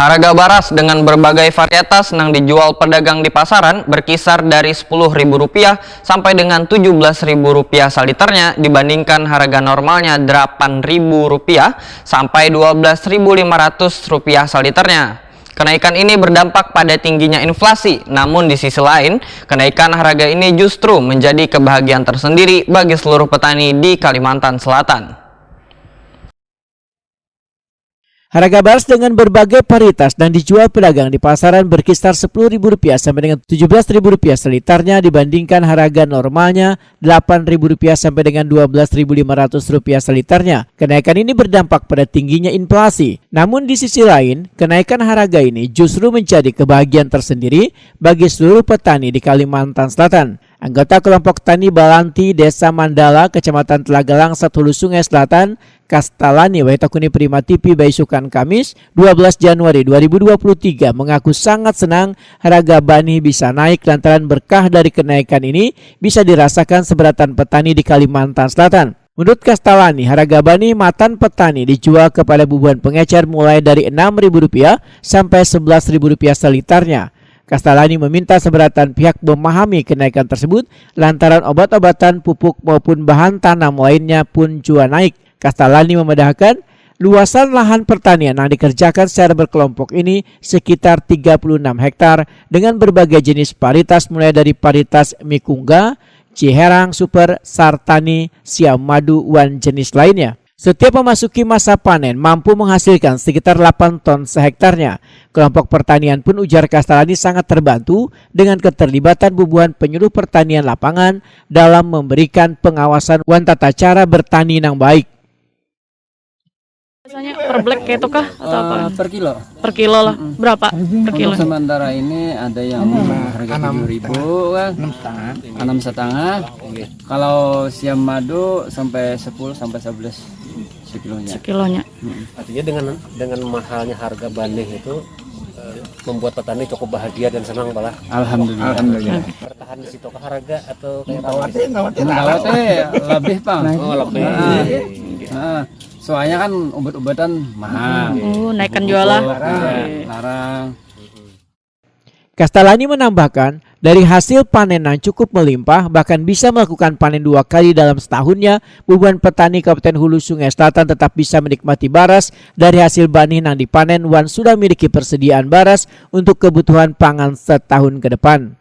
Harga baras dengan berbagai varietas yang dijual pedagang di pasaran berkisar dari Rp10.000 sampai dengan Rp17.000 saliternya dibandingkan harga normalnya Rp8.000 sampai Rp12.500 saliternya. Kenaikan ini berdampak pada tingginya inflasi, namun di sisi lain, kenaikan harga ini justru menjadi kebahagiaan tersendiri bagi seluruh petani di Kalimantan Selatan. Harga baras dengan berbagai varietas dan dijual pedagang di pasaran berkisar Rp10.000 sampai dengan Rp17.000 seliternya dibandingkan harga normalnya Rp8.000 sampai dengan Rp12.500 seliternya. Kenaikan ini berdampak pada tingginya inflasi. Namun di sisi lain, kenaikan harga ini justru menjadi kebahagiaan tersendiri bagi seluruh petani di Kalimantan Selatan. Anggota kelompok tani Balanti, Desa Mandala, Kecamatan Telagalang, Hulu Sungai Selatan, Kastalani, Waitakuni Prima TV, Baisukan, Kamis 12 Januari 2023 mengaku sangat senang harga bani bisa naik lantaran berkah dari kenaikan ini bisa dirasakan seberatan petani di Kalimantan Selatan. Menurut Kastalani, harga bani matan petani dijual kepada bubuhan pengecer mulai dari Rp6.000 sampai Rp11.000 seliternya. Kastalani meminta seberatan pihak memahami kenaikan tersebut lantaran obat-obatan, pupuk maupun bahan tanam lainnya pun juga naik. Kastalani memedahkan luasan lahan pertanian yang dikerjakan secara berkelompok ini sekitar 36 hektar dengan berbagai jenis varietas mulai dari varietas Mikungga, Ciherang, Super, Sartani, Siam Madu, dan jenis lainnya. Setiap memasuki masa panen mampu menghasilkan sekitar 8 ton sehektarnya. Kelompok pertanian pun ujar Kastalani sangat terbantu dengan keterlibatan bubuhan penyuluh pertanian lapangan dalam memberikan pengawasan dan tata cara bertani yang baik. Biasanya per black kayak itu kah atau apa? Per kilo. Per kilo lah. Berapa per kilo? Untuk sementara ini ada yang harga Rp7.000 kan, 6,5. Kalau siam madu sampai 10 sampai 11 sekilonya. Sekilonya. Artinya dengan mahalnya harga benih itu membuat petani cukup bahagia dan senang malah. Alhamdulillah. Bertahan di situ harga atau kayak lebih Bang. Oh, lebih. Nah, soalnya kan obat-obatan mahal. Naikkan jualan. Larang. Kastalani menambahkan, dari hasil panen yang cukup melimpah, bahkan bisa melakukan panen 2 kali dalam setahunnya, bubuhan petani Kabupaten Hulu Sungai Selatan tetap bisa menikmati baras dari hasil bani yang dipanen dan sudah memiliki persediaan baras untuk kebutuhan pangan setahun ke depan.